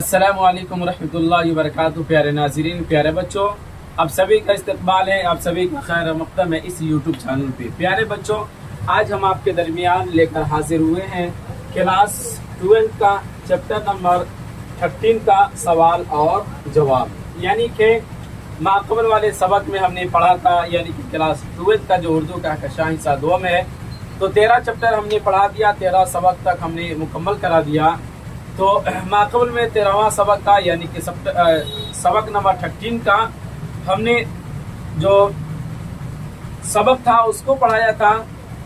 अस्सलामु अलैकुम रहमतुल्लाहि व बरकातुहू। प्यारे नाज़रीन, प्यारे बच्चों, आप सभी का इस्तकबाल है, आप सभी का खैर मक़दम है इस यूट्यूब चैनल पे। प्यारे बच्चों, आज हम आपके दरमियान लेकर हाजिर हुए हैं क्लास 12 का चैप्टर नंबर 13 का सवाल और जवाब। यानी कि माक़बल वाले सबक में हमने पढ़ा था, यानी कि क्लास 12 का जो उर्दू का कशा हिस्सा 2 में है, तो 13 चैप्टर हमने पढ़ा दिया, 13 सबक तक हमने मुकम्मल करा दिया। तो माक़बल में 13वां सबक का यानी कि सबक नंबर 13 का हमने जो सबक था उसको पढ़ाया था,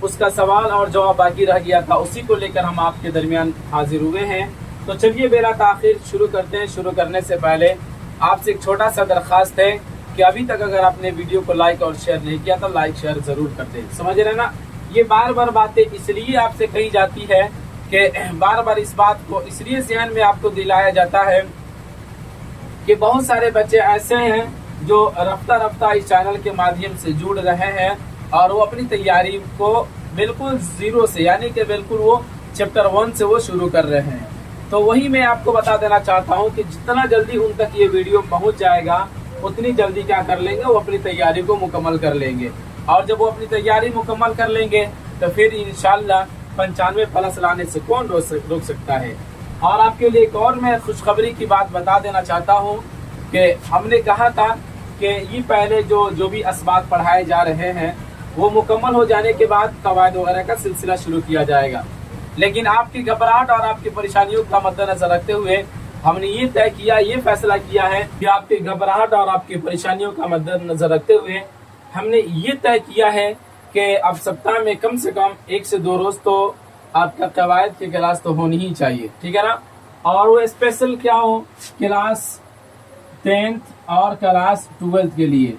उसका सवाल और जवाब बाकी रह गया था, उसी को लेकर हम आपके दरमियान हाजिर हुए हैं। तो चलिए बेला ताख़िर शुरू करते हैं। शुरू करने से पहले आपसे एक छोटा सा दरख्वास्त है कि अभी तक अगर आपने वीडियो को लाइक और शेयर नहीं किया तो लाइक शेयर ज़रूर कर दें। समझ रहे ना, ये बार बार बातें इसलिए आपसे कही जाती है कि बार बार इस बात को इसलिए ज़हन में आपको दिलाया जाता है कि बहुत सारे बच्चे ऐसे हैं जो रफ्ता रफ्ता इस चैनल के माध्यम से जुड़ रहे हैं और वो अपनी तैयारी को बिल्कुल ज़ीरो से, यानी कि बिल्कुल वो चैप्टर 1 से वो शुरू कर रहे हैं। तो वही मैं आपको बता देना चाहता हूँ कि जितना जल्दी उन तक ये वीडियो पहुँच जाएगा उतनी जल्दी क्या कर लेंगे, वो अपनी तैयारी को मुकम्मल कर लेंगे। और जब वो अपनी तैयारी मुकम्मल कर लेंगे तो फिर इंशाल्लाह 95+ लाने से कौन रोक सकता है। और आपके लिए एक और मैं खुशखबरी की बात बता देना चाहता हूँ कि हमने कहा था कि ये पहले जो भी असबात पढ़ाए जा रहे हैं वो मुकम्मल हो जाने के बाद कवायद वगैरह का सिलसिला शुरू किया जाएगा। लेकिन आपकी घबराहट और आपकी परेशानियों का मद्देनजर रखते हुए हमने ये तय किया, ये फैसला किया है कि आपकी घबराहट और आपकी परेशानियों का मद्देनजर रखते हुए हमने ये तय किया है कि अब सप्ताह में कम से कम 1 से 2 रोज तो आपका कवायद की क्लास तो होनी ही चाहिए, ठीक है ना। और वो स्पेशल क्या हो, क्लास 10th और क्लास 12th के लिए,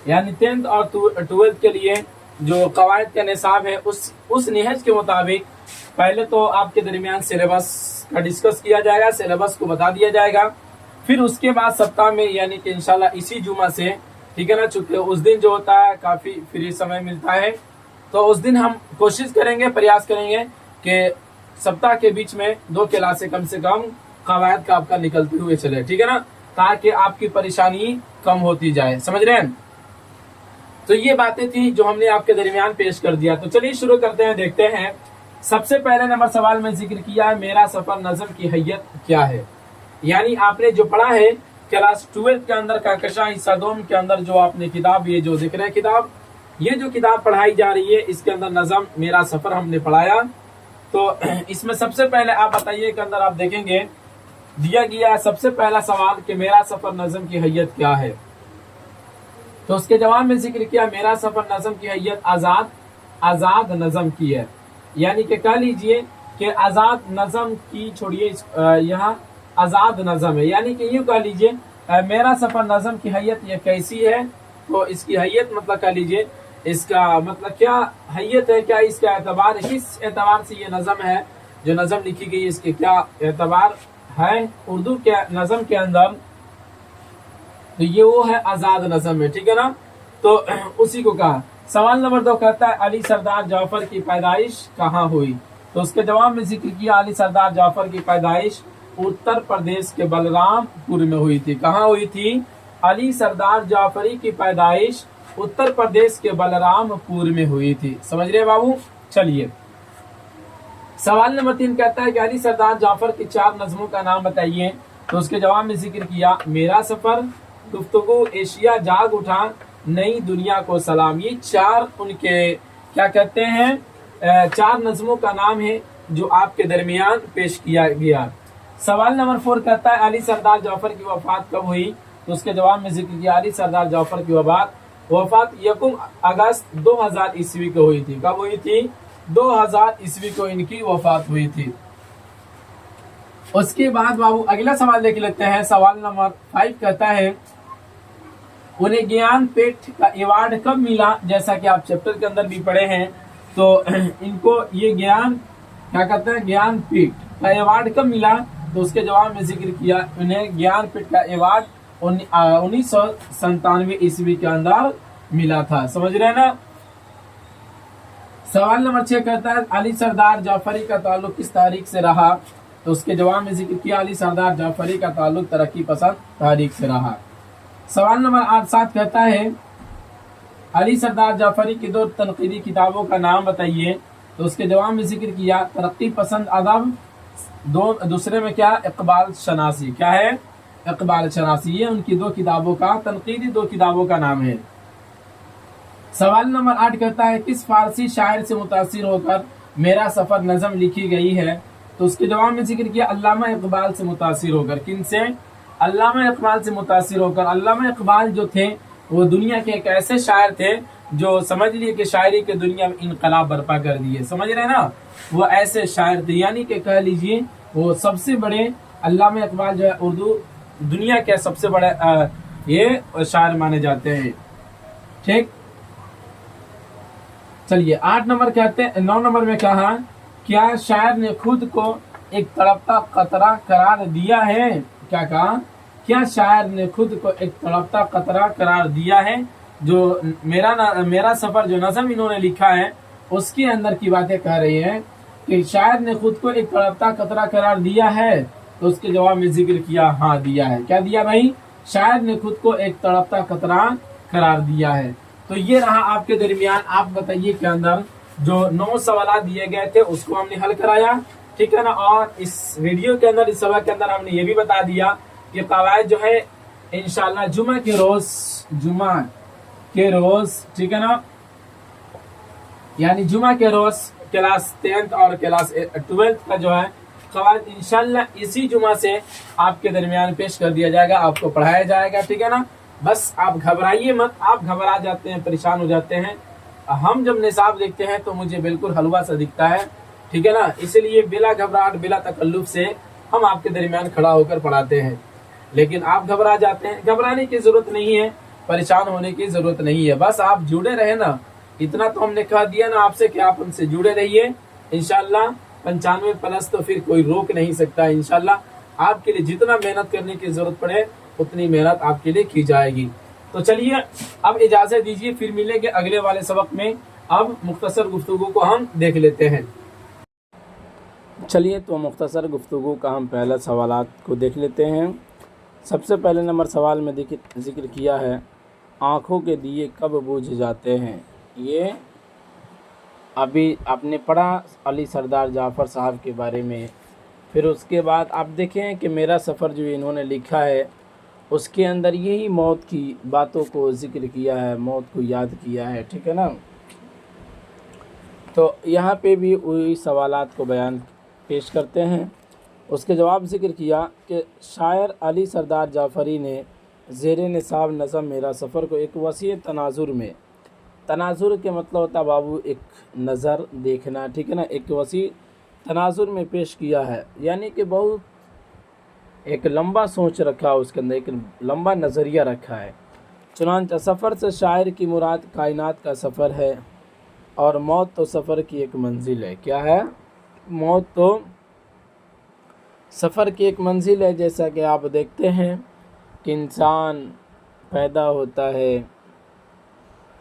यानी 10th और 12th के लिए जो कवायद का निसाब है उस निहज के मुताबिक पहले तो आपके दरमियान सिलेबस का डिस्कस किया जाएगा, सिलेबस को बता दिया जाएगा। फिर उसके बाद सप्ताह में यानी कि इंशाल्लाह इसी जुमा से, ठीक है ना, चूंकि उस दिन जो होता है काफ़ी फ्री समय मिलता है, तो उस दिन हम कोशिश करेंगे, प्रयास करेंगे कि सप्ताह के बीच में 2 क्लासें कम से कम कवायद का आपका निकलते हुए चले, ठीक है ना, ताकि आपकी परेशानी कम होती जाए। समझ रहे हैं। तो ये बातें थी जो हमने आपके दरमियान पेश कर दिया। तो चलिए शुरू करते हैं, देखते हैं। सबसे पहले नंबर सवाल में जिक्र किया है मेरा सफर नज़म की हैयत क्या है। यानी आपने जो पढ़ा है क्लास 12 के अंदर का कशा हिस्सा 2 के अंदर जो आपने किताब, ये जो जिक्र है किताब, ये जो किताब पढ़ाई जा रही है इसके अंदर नज़म मेरा सफर हमने पढ़ाया। तो इसमें सबसे पहले आप बताइए के अंदर आप देखेंगे दिया गया सबसे पहला सवाल कि मेरा सफर नज़म की हैयत क्या है। तो उसके जवाब में जिक्र किया मेरा सफर नज़म की हैयत आज़ाद नज़म की है। यानी कि कह लीजिए कि आज़ाद नज़म की छोड़िए, यहाँ आज़ाद नज़म है, यानी कि यूँ कह लीजिए मेरा सफर नज़म की हैयत ये कैसी है। तो इसकी हैयत मतलब कह लीजिए, इसका मतलब क्या हैयत है, क्या इसका एतबार है, किस एतबार से ये नज़म है, जो नज़म लिखी गई इसके क्या एतबार है उर्दू के नज़म के अंदर। तो ये वो है आज़ाद नज़म है, ठीक है ना। तो उसी को कहा। सवाल नंबर 2 कहता है अली सरदार जाफर की पैदाइश कहाँ हुई। तो उसके जवाब में जिक्र किया अली सरदार जाफर की पैदाइश उत्तर प्रदेश के बलरामपुर में हुई थी। कहाँ हुई थी? अली सरदार जाफरी की पैदाइश उत्तर प्रदेश के बलरामपुर में हुई थी। समझ रहे बाबू। चलिए सवाल नंबर 3 कहता है कि अली सरदार जाफर की 4 नज़मों का नाम बताइए। तो उसके जवाब में जिक्र किया मेरा सफर, गुफ्तगू, एशिया जाग उठा, नई दुनिया को सलाम। ये 4 उनके क्या कहते हैं 4 नज़मों का नाम है जो आपके दरमियान पेश किया गया। सवाल नंबर 4 कहता है अली सरदार जाफर की वफात कब हुई। तो उसके जवाब में जिक्र किया अली सरदार जाफर की वफात 1 अगस्त 2000 ईस्वी को हुई थी। कब हुई थी? 2000 ईस्वी को इनकी वफात हुई थी। उसके बाद बाबू अगला सवाल देख लेते हैं। सवाल नंबर 5 कहता है उन्हें ज्ञानपीठ का अवार्ड कब मिला। जैसा कि आप चैप्टर के अंदर भी पढ़े हैं, तो इनको ये ज्ञान क्या कहते हैं ज्ञानपीठ का अवार्ड कब मिला। तो उसके जवाब में जिक्र किया उन्हें ज्ञानपीठ का अवार्ड 1997 ईस्वी के अंदर मिला था। समझ रहे हैं ना। सवाल नंबर 6 कहता है अली सरदार जाफरी का ताल्लुक किस तारीख से रहा। تو اس کے جواب میں ذکر کیا علی سردار جعفری کا تعلق ترقی پسند تحریک سے رہا۔ سوال نمبر 8 کہتا ہے علی سردار جعفری کی 2 تنقیدی کتابوں کا نام بتائیے، تو اس کے جواب میں ذکر کیا ترقی پسند ادب، دوسرے میں کیا اقبال شناسی، کیا ہے اقبال شناسی، یہ ان کی 2 کتابوں کا تنقیدی 2 کتابوں کا نام ہے۔ سوال نمبر 8 کہتا ہے کس فارسی شاعر سے متاثر ہو کر میرا سفر نظم لکھی گئی ہے، تو اس کے جواب میں ذکر کیا علامہ اقبال سے متاثر ہو کر۔ کن سے؟ علامہ اقبال سے متاثر ہو کر۔ علامہ اقبال جو تھے وہ دنیا کے ایک ایسے شاعر تھے جو سمجھ لیے کہ شاعری کے دنیا میں انقلاب برپا کر دیے، سمجھ رہے ہیں نا، وہ ایسے شاعر تھے، یعنی کہ کہہ لیجئے وہ سب سے بڑے، علامہ اقبال جو ہے اردو دنیا کے سب سے بڑے یہ شاعر مانے جاتے ہیں، ٹھیک۔ چلیے 8 نمبر کہتے ہیں، 9 نمبر میں کہا کیا شاعر نے خود کو ایک تڑپتا قطرہ قرار دیا ہے؟ کیا کہا؟ کیا شاعر نے خود کو ایک تڑپتا قطرہ قرار دیا ہے؟ جو میرا سفر جو نظم انہوں نے لکھا ہے اس کے اندر کی باتیں کہہ رہی ہیں کہ شاعر نے خود کو ایک تڑپتا قطرہ قرار دیا ہے، تو اس کے جواب میں ذکر کیا ہاں دیا ہے۔ کیا دیا بھائی؟ شاعر نے خود کو ایک تڑپتا قطرہ قرار دیا ہے۔ تو یہ رہا آپ کے درمیان، آپ بتائیے کے اندر جو 9 سوالات دیے گئے تھے اس کو ہم نے حل کرایا، ٹھیک ہے نا۔ اور اس ویڈیو کے اندر، اس سبق کے اندر ہم نے یہ بھی بتا دیا کہ قواعد جو ہے انشاءاللہ جمعہ کے روز ٹھیک ہے نا، یعنی جمعہ کے روز کلاس 10th اور کلاس 12th کا جو ہے قواعد انشاءاللہ اسی جمعہ سے آپ کے درمیان پیش کر دیا جائے گا، آپ کو پڑھایا جائے گا، ٹھیک ہے نا۔ بس آپ گھبرائیے مت، آپ گھبرا جاتے ہیں، پریشان ہو جاتے ہیں، ہم جب نصاب دیکھتے ہیں تو مجھے بالکل حلوہ سا دکھتا ہے، ٹھیک ہے نا، اس لیے بلا گھبراہٹ بلا تکلف سے ہم آپ کے درمیان کھڑا ہو کر پڑھاتے ہیں، لیکن آپ گھبرا جاتے ہیں۔ گھبرانے کی ضرورت نہیں ہے، پریشان ہونے کی ضرورت نہیں ہے، بس آپ جڑے رہے نا، اتنا تو ہم نے کہا دیا نا آپ سے کہ آپ ان سے جڑے رہیے انشاءاللہ 95+ تو پھر کوئی روک نہیں سکتا، انشاءاللہ آپ کے لیے جتنا محنت کرنے کی ضرورت پڑے اتنی محنت آپ کے لیے کی جائے گی۔ تو چلیے اب اجازت دیجیے، پھر ملیں گے اگلے والے سبق میں۔ اب مختصر گفتگو کو ہم دیکھ لیتے ہیں۔ چلیے تو مختصر گفتگو کا ہم پہلا سوالات کو دیکھ لیتے ہیں۔ سب سے پہلے نمبر سوال میں ذکر کیا ہے آنکھوں کے دیے کب بجھ جاتے ہیں۔ یہ ابھی آپ نے پڑھا علی سردار جعفر صاحب کے بارے میں، پھر اس کے بعد آپ دیکھیں کہ میرا سفر جو انہوں نے لکھا ہے اس کے اندر یہی موت کی باتوں کو ذکر کیا ہے، موت کو یاد کیا ہے، ٹھیک ہے نا۔ تو یہاں پہ بھی وہی سوالات کو بیان پیش کرتے ہیں۔ اس کے جواب ذکر کیا کہ شاعر علی سردار جعفری نے زیر نصاب نظم میرا سفر کو ایک وسیع تناظر میں، تناظر کے مطلب ہوتا بابو ایک نظر دیکھنا، ٹھیک ہے نا، ایک وسیع تناظر میں پیش کیا ہے، یعنی کہ بہت ایک لمبا سوچ رکھا، اس کے اندر ایک لمبا نظریہ رکھا ہے۔ چنانچہ سفر سے شاعر کی مراد کائنات کا سفر ہے اور موت تو سفر کی ایک منزل ہے۔ کیا ہے؟ موت تو سفر کی ایک منزل ہے۔ جیسا کہ آپ دیکھتے ہیں کہ انسان پیدا ہوتا ہے،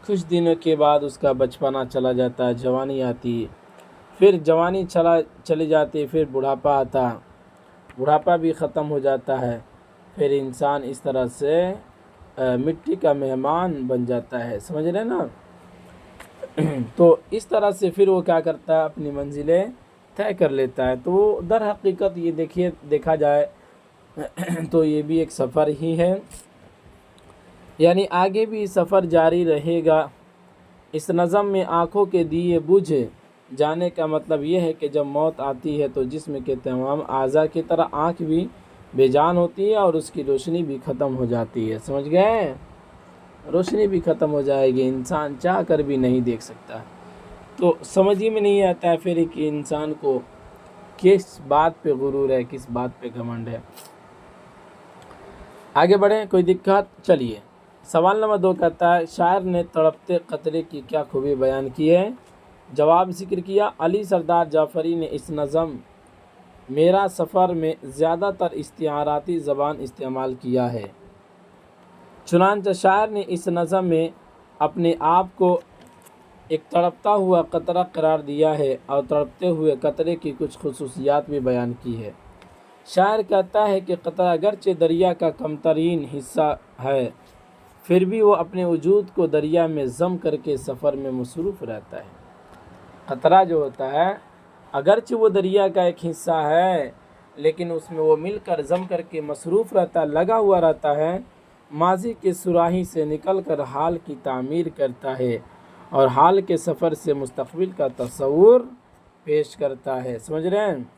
کچھ دنوں کے بعد اس کا بچپنا چلا جاتا ہے، جوانی آتی، پھر جوانی چلی جاتی، پھر بڑھاپا آتا، بڑھاپا بھی ختم ہو جاتا ہے، پھر انسان اس طرح سے مٹی کا مہمان بن جاتا ہے، سمجھ رہے نا۔ تو اس طرح سے پھر وہ کیا کرتا ہے، اپنی منزلیں طے کر لیتا ہے۔ تو در حقیقت یہ دیکھا جائے تو یہ بھی ایک سفر ہی ہے، یعنی آگے بھی سفر جاری رہے گا۔ اس نظم میں آنکھوں کے دیے بجھ جانے کا مطلب یہ ہے کہ جب موت آتی ہے تو جسم کے تمام اعضاء کی طرح آنکھ بھی بے جان ہوتی ہے اور اس کی روشنی بھی ختم ہو جاتی ہے، سمجھ گئے؟ روشنی بھی ختم ہو جائے گی، انسان چاہ کر بھی نہیں دیکھ سکتا۔ تو سمجھ ہی میں نہیں آتا ہے پھر کہ انسان کو کس بات پہ غرور ہے، کس بات پہ گھمنڈ ہے۔ آگے بڑھیں، کوئی دقت؟ چلیے سوال نمبر 2 کہتا ہے شاعر نے تڑپتے قطرے کی کیا خوبی بیان کی ہے؟ جواب ذکر کیا علی سردار جعفری نے اس نظم میرا سفر میں زیادہ تر استعاراتی زبان استعمال کیا ہے۔ چنانچہ شاعر نے اس نظم میں اپنے آپ کو ایک تڑپتا ہوا قطرہ قرار دیا ہے اور تڑپتے ہوئے قطرے کی کچھ خصوصیات بھی بیان کی ہے۔ शायर कहता है कि कतरा अगरचे दरिया का कमतरीन हिस्सा है, फिर भी वो अपने वजूद को दरिया में ज़म करके सफ़र में मसरूफ़ रहता है। कतरा जो होता है अगरचे वो दरिया का एक हिस्सा है, लेकिन उसमें वो मिलकर ज़म करके मसरूफ़ रहता, लगा हुआ रहता है, माजी के सुराही से निकल कर हाल की तामीर करता है और हाल के सफ़र से मुस्तक़बिल का तस्वुर पेश करता है। समझ रहे हैं?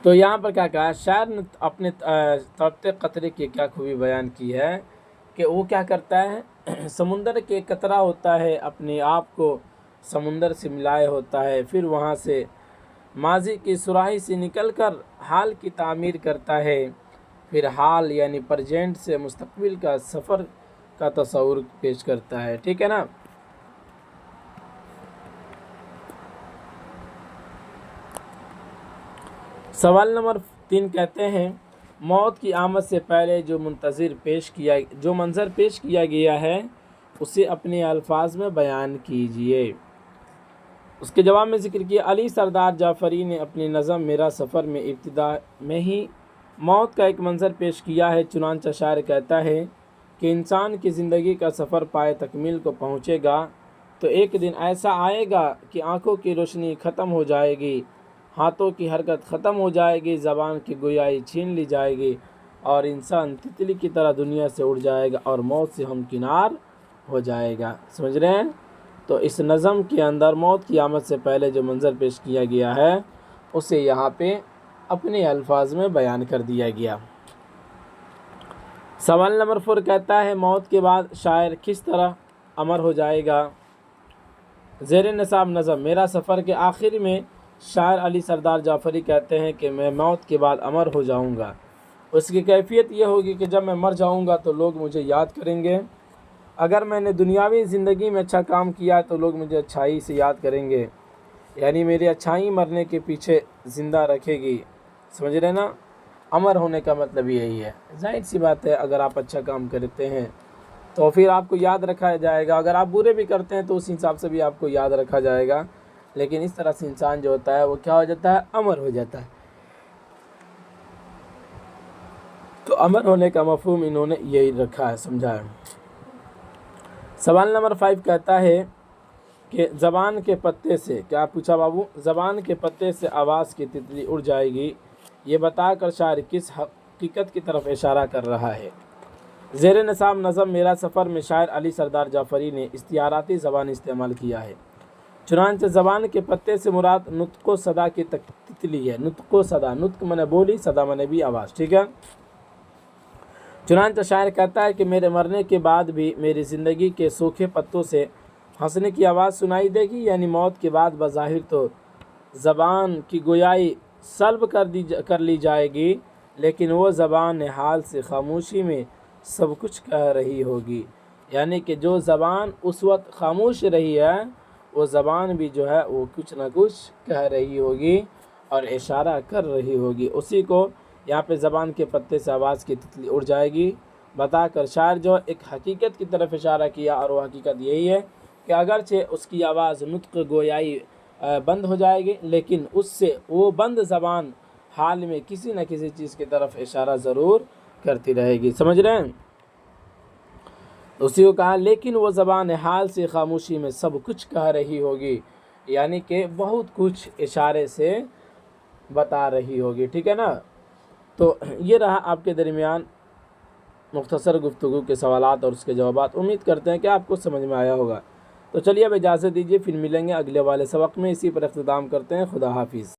तो यहाँ पर क्या कहा शायर ने अपने तड़पते कतरे की क्या खूबी बयान की है कि वो क्या करता है, समुंदर के कतरा होता है, अपने आप को समुंदर से मिलाए होता है, फिर वहाँ से माजी की सुराही से निकलकर हाल की तामीर करता है, फिर हाल यानी प्रेजेंट से मुस्तक़बिल का सफ़र का तस्वुर पेश करता है। ठीक है ना। सवाल नंबर 3 कहते हैं, मौत की आमद से पहले जो मंज़र पेश किया गया है उसे अपने अल्फाज में बयान कीजिए। उसके जवाब में ज़िक्र किया, अली सरदार जाफ़री ने अपनी नज़म मेरा सफ़र में इब्तिदा में ही मौत का एक मंज़र पेश किया है। चुनांचे शायर कहता है कि इंसान की ज़िंदगी का सफ़र पाए तकमील को पहुँचेगा तो एक दिन ऐसा आएगा कि आँखों की रोशनी ख़त्म हो जाएगी, हाथों की हरकत ख़त्म हो जाएगी, ज़बान की गोयाई छीन ली जाएगी और इंसान तितली की तरह दुनिया से उड़ जाएगा और मौत से हमकिनार हो जाएगा। समझ रहे हैं? तो इस नज़म के अंदर मौत की आमद से पहले जो मंज़र पेश किया गया है उसे यहाँ पे अपने अल्फाज में बयान कर दिया गया। सवाल नंबर 4 कहता है, मौत के बाद शायर किस तरह अमर हो जाएगा। ज़ेर निसाब नज़म मेरा सफ़र के आखिर में शायर अली सरदार जाफ़री कहते हैं कि मैं मौत के बाद अमर हो जाऊंगा। उसकी कैफियत ये होगी कि जब मैं मर जाऊंगा तो लोग मुझे याद करेंगे। अगर मैंने दुनियावी ज़िंदगी में अच्छा काम किया तो लोग मुझे अच्छाई से याद करेंगे, यानी मेरी अच्छाई मरने के पीछे ज़िंदा रखेगी। समझ रहे ना? अमर होने का मतलब यही है। जाहिर सी बात है, अगर आप अच्छा काम करते हैं तो फिर आपको याद रखा जाएगा, अगर आप बुरे भी करते हैं तो उस हिसाब से भी आपको याद रखा जाएगा। लेकिन इस तरह से इंसान जो होता है वो क्या हो जाता है, अमर हो जाता है। तो अमर होने का मफहूम इन्होंने यही रखा है, समझा है। सवाल नंबर 5 कहता है कि ज़बान के पत्ते से, क्या पूछा बाबू, ज़बान के पत्ते से आवाज़ की तितली उड़ जाएगी, ये बताकर शायर किस हकीकत की तरफ इशारा कर रहा है। ज़ेर निसाब नज़म मेरा सफ़र में शायर अली सरदार जाफ़री ने इख्तियाराती ज़बान इस्तेमाल किया है। चुनांचे ज़बान के पत्ते से मुराद नुत्को सदा की तितली है। नुत्को सदा, नुत्क मने बोली, सदा मने भी आवाज़। ठीक है। चुनांचे शायर कहता है कि मेरे मरने के बाद भी मेरी ज़िंदगी के सूखे पत्तों से हंसने की आवाज़ सुनाई देगी, यानी मौत के बाद बज़ाहिर तो ज़बान की गोयाई सल्ब कर ली जाएगी, लेकिन वो ज़बान हाल से खामोशी में सब कुछ कह रही होगी। यानी कि जो ज़बान उस वक्त खामोश रही है वो ज़बान भी जो है वो कुछ ना कुछ कह रही होगी और इशारा कर रही होगी। उसी को यहाँ पे ज़बान के पत्ते से आवाज़ की तितली उड़ जाएगी बताकर शायर जो एक हकीकत की तरफ इशारा किया, और वो हकीकत यही है कि अगरचे उसकी आवाज़ नुत्क गोयाई बंद हो जाएगी, लेकिन उससे वो बंद ज़बान हाल में किसी न किसी चीज़ की तरफ इशारा ज़रूर करती रहेगी। समझ रहे हैं? उसी को कहा, लेकिन वो ज़बान हाल से खामोशी में सब कुछ कह रही होगी, यानी कि बहुत कुछ इशारे से बता रही होगी। ठीक है ना। तो ये रहा आपके दरमियान मुख्तसर गुफ्तगू के सवालात और उसके जवाबात। उम्मीद करते हैं कि आपको समझ में आया होगा। तो चलिए अब इजाज़त दीजिए, फिर मिलेंगे अगले वाले सबक में। इसी पर इख्तिताम करते हैं। खुदा हाफिज़।